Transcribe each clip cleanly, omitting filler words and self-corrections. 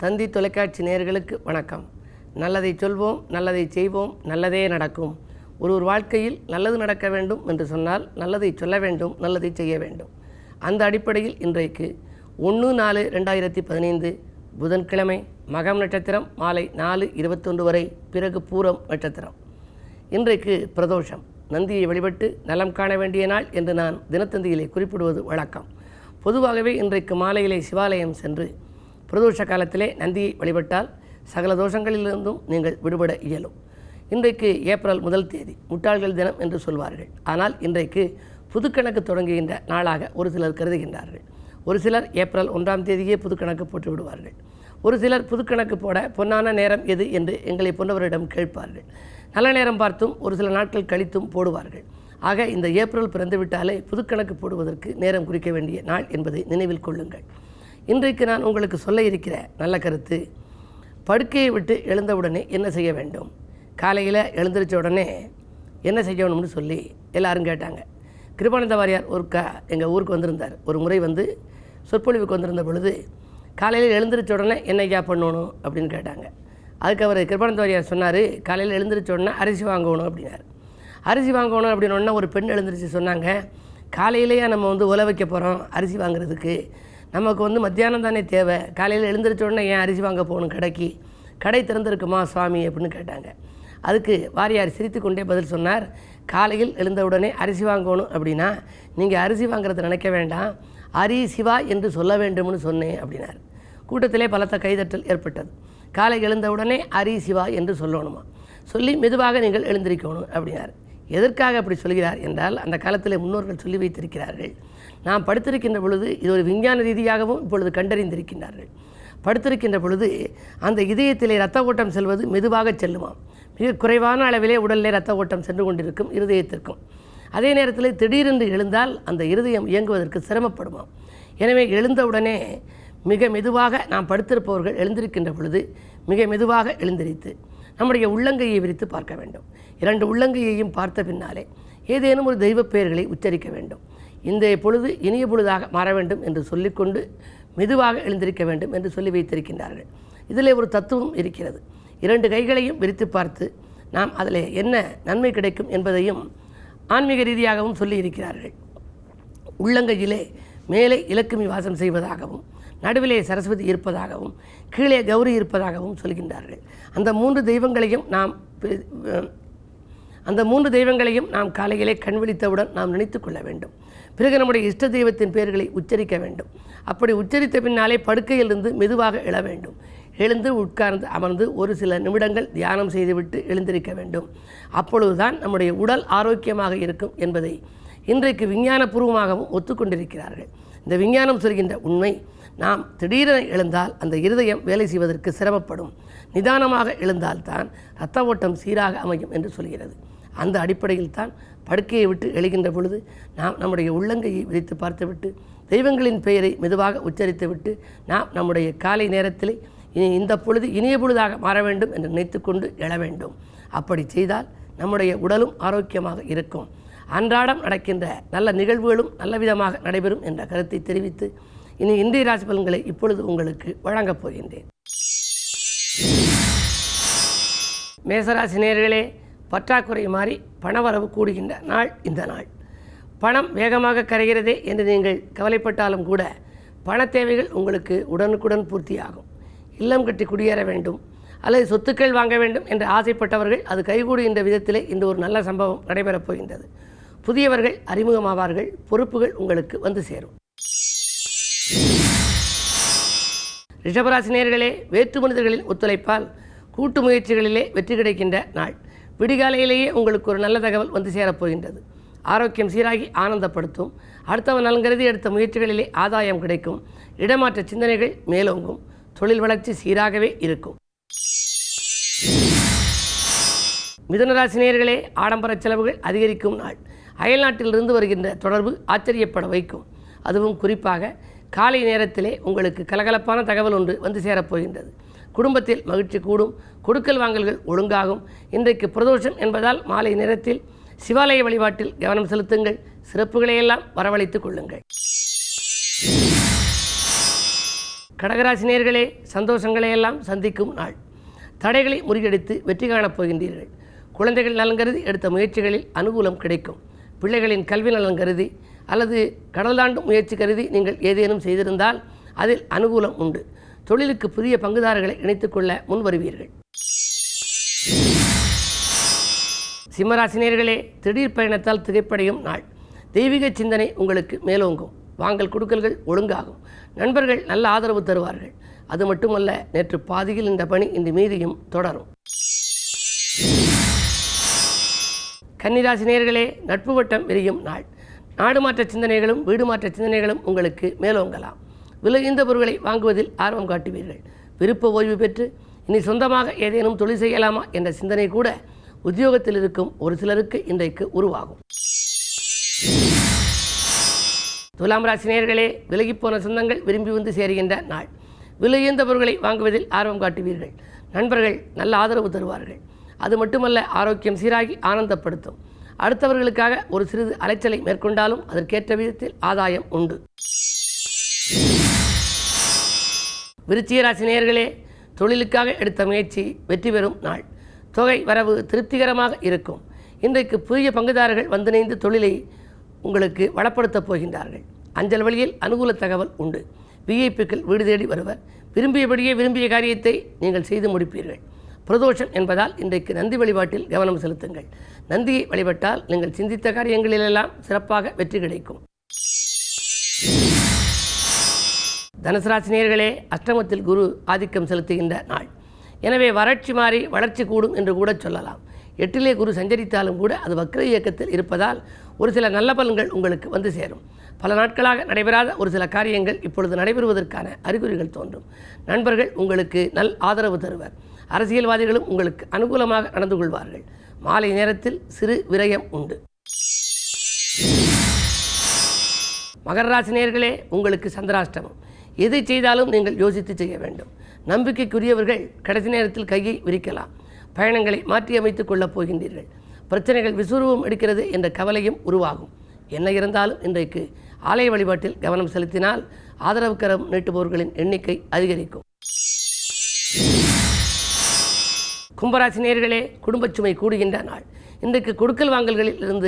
தந்தி தொலைக்காட்சி நேயர்களுக்கு வணக்கம். நல்லதை சொல்வோம், நல்லதை செய்வோம், நல்லதே நடக்கும். ஒரு வாழ்க்கையில் நல்லது நடக்க வேண்டும் என்று சொன்னால் நல்லதை சொல்ல வேண்டும், நல்லதை செய்ய வேண்டும். அந்த அடிப்படையில் இன்றைக்கு 1/4/2015 புதன்கிழமை மகம் நட்சத்திரம் மாலை 4:21 வரை, பிறகு பூரம் நட்சத்திரம். இன்றைக்கு பிரதோஷம். நந்தியை வழிபட்டு நலம் காண வேண்டிய நாள் என்று நான் தினத்தந்தியிலே குறிப்பிடுவது வழக்கம். பொதுவாகவே இன்றைக்கு மாலையிலே சிவாலயம் சென்று பிரதோஷ காலத்திலே நந்தியை வழிபட்டால் சகல தோஷங்களிலிருந்தும் நீங்கள் விடுபட இயலும். இன்றைக்கு ஏப்ரல் 1 தேதி, முட்டாள்கள் தினம் என்று சொல்வார்கள். ஆனால் இன்றைக்கு புதுக்கணக்கு தொடங்குகின்ற நாளாக ஒரு சிலர் கருதுகின்றார்கள். ஒரு சிலர் ஏப்ரல் 1 தேதியே புதுக்கணக்கு போட்டு விடுவார்கள். ஒரு சிலர் புதுக்கணக்கு போட பொன்னான நேரம் எது என்று எங்களை போன்றவரிடம் கேட்பார்கள். நல்ல நேரம் பார்த்தும் ஒரு சில நாட்கள் கழித்தும் போடுவார்கள். ஆக இந்த ஏப்ரல் பிறந்துவிட்டாலே புதுக்கணக்கு போடுவதற்கு நேரம் குறிக்க வேண்டிய நாள் என்பதை நினைவில் கொள்ளுங்கள். இன்றைக்கு நான் உங்களுக்கு சொல்ல இருக்கிற நல்ல கருத்து, படுக்கையை விட்டு எழுந்தவுடனே என்ன செய்ய வேண்டும், காலையில் எழுந்திரிச்ச உடனே என்ன செய்யணும்னு சொல்லி எல்லாரும் கேட்டாங்க. கிருபானந்த வாரியார் எங்கள் ஊருக்கு வந்திருந்தார். ஒரு முறை வந்து சொற்பொழிவுக்கு வந்திருந்த பொழுது காலையில் எழுந்திரிச்ச உடனே என்ன ஐயா பண்ணணும் அப்படின்னு கேட்டாங்க. அதுக்கு அவர் கிருபானந்த வாரியார் சொன்னார், காலையில் எழுந்திரிச்ச உடனே அரிசி வாங்கணும் அப்படின்னார். அரிசி வாங்கணும் அப்படின்னு ஒரு பெண் எழுந்திரிச்சு சொன்னாங்க, காலையிலேயே நம்ம வந்து உல வைக்க போகிறோம், அரிசி வாங்குறதுக்கு நமக்கு வந்து மத்தியானம் தானே தேவை, காலையில் எழுந்திரிச்ச உடனே ஏன் அரிசி வாங்க போகணும் கடைக்கு, கடை திறந்திருக்குமா சுவாமி அப்படின்னு கேட்டாங்க. அதுக்கு வாரியார் சிரித்து கொண்டே பதில் சொன்னார், காலையில் எழுந்தவுடனே அரிசி வாங்கணும் அப்படின்னா நீங்கள் அரிசி வாங்குறத நினைக்க வேண்டாம், அரி சிவா என்று சொல்ல வேண்டும்னு சொன்னேன் அப்படின்னார். கூட்டத்திலே பலத்த கைதட்டல் ஏற்பட்டது. காலை எழுந்தவுடனே அரி சிவா என்று சொல்லணுமா, சொல்லி மெதுவாக நீங்கள் எழுந்திருக்கணும் அப்படின்னார். எதற்காக அப்படி சொல்கிறார் என்றால், அந்த காலத்தில் முன்னோர்கள் சொல்லி வைத்திருக்கிறார்கள். நாம் படுத்திருக்கின்ற பொழுது இது ஒரு விஞ்ஞான ரீதியாகவும் இப்பொழுது கண்டறிந்திருக்கின்றார்கள். படுத்திருக்கின்ற பொழுது அந்த இதயத்திலே இரத்த ஓட்டம் செல்வது மெதுவாக செல்லுமாம். மிக குறைவான அளவிலே உடலிலே இரத்த ஓட்டம் சென்று கொண்டிருக்கும் இருதயத்திற்கும். அதே நேரத்தில் திடீரென்று எழுந்தால் அந்த இருதயம் இயங்குவதற்கு சிரமப்படுமாம். எனவே எழுந்தவுடனே மிக மெதுவாக நாம் படுத்திருப்பவர்கள் எழுந்திருக்கின்ற பொழுது மிக மெதுவாக எழுந்திரித்து நம்முடைய உள்ளங்கையை விரித்து பார்க்க வேண்டும். 2 உள்ளங்கையையும் பார்த்த பின்னாலே ஏதேனும் ஒரு தெய்வ பெயர்களை உச்சரிக்க வேண்டும். இந்த பொழுது இனிய பொழுதாக மாற வேண்டும் என்று சொல்லிக்கொண்டு மெதுவாக எழுந்திருக்க வேண்டும் என்று சொல்லி வைத்திருக்கின்றார்கள். இதில் ஒரு தத்துவம் இருக்கிறது. 2 கைகளையும் விரித்து பார்த்து நாம் அதில் என்ன நன்மை கிடைக்கும் என்பதையும் ஆன்மீக ரீதியாகவும் சொல்லி இருக்கிறார்கள். உள்ளங்கையிலே மேலே இலக்குமி வாசம் செய்வதாகவும், நடுவிலே சரஸ்வதி இருப்பதாகவும், கீழே கௌரி இருப்பதாகவும் சொல்கின்றார்கள். அந்த 3 தெய்வங்களையும் நாம் காலையிலே கண் விழித்தவுடன் நாம் நினைத்து கொள்ள வேண்டும். பிறகு நம்முடைய இஷ்ட தெய்வத்தின் பெயர்களை உச்சரிக்க வேண்டும். அப்படி உச்சரித்த பின்னாலே படுக்கையிலிருந்து மெதுவாக எழ வேண்டும். எழுந்து உட்கார்ந்து அமர்ந்து ஒரு சில நிமிடங்கள் தியானம் செய்துவிட்டு எழுந்திருக்க வேண்டும். அப்பொழுதுதான் நம்முடைய உடல் ஆரோக்கியமாக இருக்கும் என்பதை இன்றைக்கு விஞ்ஞானபூர்வமாகவும் ஒத்துக்கொண்டிருக்கிறார்கள். இந்த விஞ்ஞானம் சொல்கின்ற உண்மை, நாம் திடீரென எழுந்தால் அந்த இருதயம் வேலை செய்வதற்கு சிரமப்படும். நிதானமாக எழுந்தால்தான் இரத்த ஓட்டம் சீராக அமையும் என்று சொல்கிறது. அந்த அடிப்படையில் தான் படுக்கையை விட்டு எழுகின்ற பொழுது நாம் நம்முடைய உள்ளங்கையை விரித்து பார்த்துவிட்டு தெய்வங்களின் பெயரை மெதுவாக உச்சரித்துவிட்டு நாம் நம்முடைய காலை நேரத்தில் இந்த பொழுது இனிய பொழுதாக மாற வேண்டும் என்று நினைத்து கொண்டு எழ வேண்டும். அப்படி செய்தால் நம்முடைய உடலும் ஆரோக்கியமாக இருக்கும். அன்றாடம் நடக்கின்ற நல்ல நிகழ்வுகளும் நல்ல விதமாக நடைபெறும் என்ற கருத்தை தெரிவித்து இனி இன்றைய ராசி பலன்களை இப்பொழுது உங்களுக்கு வழங்கப் போகின்றேன். மேசராசி நேயர்களே, பற்றாக்குறை மாறி பணவரவு கூடுகின்ற நாள் இந்த நாள். பணம் வேகமாக கரைகிறதே என்று நீங்கள் கவலைப்பட்டாலும் கூட பண தேவைகள் உங்களுக்கு உடனுக்குடன் பூர்த்தியாகும். இல்லம் கட்டி குடியேற வேண்டும் அல்லது சொத்துக்கள் வாங்க வேண்டும் என்று ஆசைப்பட்டவர்கள் அது கைகூடுகின்ற விதத்திலே இந்த ஒரு நல்ல சம்பவம் நடைபெறப் போகின்றது. புதியவர்கள் அறிமுகமாவார்கள். பொறுப்புகள் உங்களுக்கு வந்து சேரும். ரிஷபராசி நேயர்களே, வேற்று மனிதர்களின் ஒத்துழைப்பால் கூட்டு முயற்சிகளிலே வெற்றி கிடைக்கின்ற நாள். விடிகாலையிலேயே உங்களுக்கு ஒரு நல்ல தகவல் வந்து சேரப்போகின்றது. ஆரோக்கியம் சீராகி ஆனந்தப்படுத்தும். அடுத்தவன் நலன்கருதி எடுத்த முயற்சிகளிலே ஆதாயம் கிடைக்கும். இடமாற்ற சிந்தனைகள் மேலோங்கும். தொழில் வளர்ச்சி சீராகவே இருக்கும். மிதுனராசி நேயர்களே, ஆடம்பர செலவுகள் அதிகரிக்கும் நாள். அயல்நாட்டிலிருந்து வருகின்ற தொடர்பு ஆச்சரியப்பட வைக்கும். அதுவும் குறிப்பாக காலை நேரத்திலே உங்களுக்கு கலகலப்பான தகவல் ஒன்று வந்து சேரப்போகின்றது. குடும்பத்தில் மகிழ்ச்சி கூடும். கொடுக்கல் வாங்கல்கள் ஒழுங்காகும். இன்றைக்கு பிரதோஷம் என்பதால் மாலை நேரத்தில் சிவாலய வழிபாட்டில் கவனம் செலுத்துங்கள். சிறப்புகளையெல்லாம் வரவழைத்துக் கொள்ளுங்கள். கடகராசி நேயர்களே, சந்தோஷங்களை எல்லாம் சந்திக்கும் நாள். தடைகளை முறியடித்து வெற்றி காணப் போகின்றீர்கள். குழந்தைகள் நலன் கருதி எடுத்த முயற்சிகளில் அனுகூலம் கிடைக்கும். பிள்ளைகளின் கல்வி நலன் கருதி அல்லது கடல் தாண்டும் முயற்சி கருதி நீங்கள் ஏதேனும் செய்திருந்தால் அதில் அனுகூலம் உண்டு. தொழிலுக்கு புதிய பங்குதாரர்களை இணைத்துக்கொள்ள முன் வருவீர்கள். சிம்மராசினியர்களே, திடீர் பயணத்தால் திகைப்படையும் நாள். தெய்வீக சிந்தனை உங்களுக்கு மேலோங்கும். வாங்கல் கொடுக்கல்கள் ஒழுங்காகும். நண்பர்கள் நல்ல ஆதரவு தருவார்கள். அது மட்டுமல்ல, நேற்று பாதியில் இந்த பணி இன்று மீதியும் தொடரும். கன்னிராசினியர்களே, நட்பு வட்டம் விரியும் நாள். நாடு மாற்ற சிந்தனைகளும் வீடு மாற்ற சிந்தனைகளும் உங்களுக்கு மேலோங்கலாம். விலையுந்த பொருட்களை வாங்குவதில் ஆர்வம் காட்டுவீர்கள். விருப்ப ஓய்வு பெற்று இனி சொந்தமாக ஏதேனும் தொழில் செய்யலாமா என்ற சிந்தனை கூட உத்தியோகத்தில் இருக்கும் ஒரு சிலருக்கு இன்றைக்கு உருவாகும். துலாம் ராசினியர்களே, விலகிப்போன சொந்தங்கள் விரும்பி வந்து சேருகின்ற நாள். விலையுந்த பொருட்களை வாங்குவதில் ஆர்வம் காட்டுவீர்கள். நண்பர்கள் நல்ல ஆதரவு தருவார்கள். அது மட்டுமல்ல, ஆரோக்கியம் சீராகி ஆனந்தப்படுத்தும். அடுத்தவர்களுக்காக ஒரு சிறிது அலைச்சலை மேற்கொண்டாலும் அதற்கேற்ற விதத்தில் ஆதாயம் உண்டு. விருச்சிக ராசி நேயர்களே, தொழிலுக்காக எடுத்த முயற்சி வெற்றி பெறும் நாள். தொகை வரவு திருப்திகரமாக இருக்கும். இன்றைக்கு புதிய பங்குதாரர்கள் வந்திணைந்து தொழிலை உங்களுக்கு வளப்படுத்தப் போகின்றார்கள். அஞ்சல் வழியில் அனுகூல தகவல் உண்டு. விஐபிக்கள் வீடு தேடி வருவர். விரும்பியபடியே விரும்பிய காரியத்தை நீங்கள் செய்து முடிப்பீர்கள். பிரதோஷம் என்பதால் இன்றைக்கு நந்தி வழிபாட்டில் கவனம் செலுத்துங்கள். நந்தியை வழிபட்டால் நீங்கள் சிந்தித்த காரியங்களிலெல்லாம் சிறப்பாக வெற்றி கிடைக்கும். தனுசு ராசி நேயர்களே, அஷ்டமத்தில் குரு ஆதிக்கம் செலுத்துகின்ற நாள். எனவே வறட்சி மாறி வளர்ச்சி கூடும் என்று கூட சொல்லலாம். எட்டிலே குரு சஞ்சரித்தாலும் கூட அது வக்ர இயக்கத்தில் இருப்பதால் ஒரு சில நல்ல பலன்கள் உங்களுக்கு வந்து சேரும். பல நாட்களாக நடைபெறாத ஒரு சில காரியங்கள் இப்பொழுது நடைபெறுவதற்கான அறிகுறிகள் தோன்றும். நண்பர்கள் உங்களுக்கு நல் ஆதரவு தருவர். அரசியல்வாதிகளும் உங்களுக்கு அனுகூலமாக நடந்து கொள்வார்கள். மாலை நேரத்தில் சிறு விரயம் உண்டு. மகர ராசி நேயர்களே, உங்களுக்கு சந்திராஷ்டமம். எதை செய்தாலும் நீங்கள் யோசித்து செய்ய வேண்டும். நம்பிக்கைக்குரியவர்கள் கடைசி நேரத்தில் கையை விரிக்கலாம். பயணங்களை மாற்றி அமைத்துக் கொள்ளப் போகின்றீர்கள். பிரச்சனைகள் விசுரூபம் எடுக்கிறது என்ற கவலையும் உருவாகும். என்ன இருந்தாலும் இன்றைக்கு ஆலய வழிபாட்டில் கவனம் செலுத்தினால் ஆதரவு கரம் நீட்டுபவர்களின் எண்ணிக்கை அதிகரிக்கும். கும்பராசி நேயர்களே, குடும்பச் சுமை கூடுகின்ற நாள். இன்றைக்கு கொடுக்கல் வாங்கல்களில் இருந்த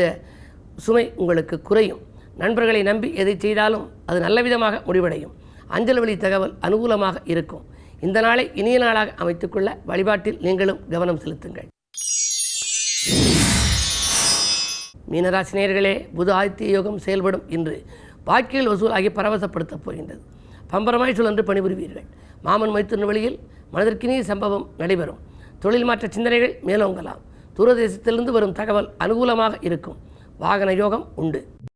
சுமை உங்களுக்கு குறையும். நண்பர்களை நம்பி எதை செய்தாலும் அது நல்ல விதமாக முடிவடையும். அஞ்சல் வழி தகவல் அனுகூலமாக இருக்கும். இந்த நாளை இனிய நாளாக அமைத்துக்கொள்ள வழிபாட்டில் நீங்களும் கவனம் செலுத்துங்கள். மீனராசி நேயர்களே, புத ஆதித்ய யோகம் செயல்படும் இன்று பாக்கியில் வசூலாகி பரவசப்படுத்தப் போகின்றது. பம்பரமாய் சுழன்று பணிபுரிவீர்கள். மாமன் மைத்துன வழியில் மனதிற்கினிய சம்பவம் நடைபெறும். தொழில் மாற்ற சிந்தனைகள் மேலோங்கலாம். தூரதேசத்திலிருந்து வரும் தகவல் அனுகூலமாக இருக்கும். வாகன யோகம் உண்டு.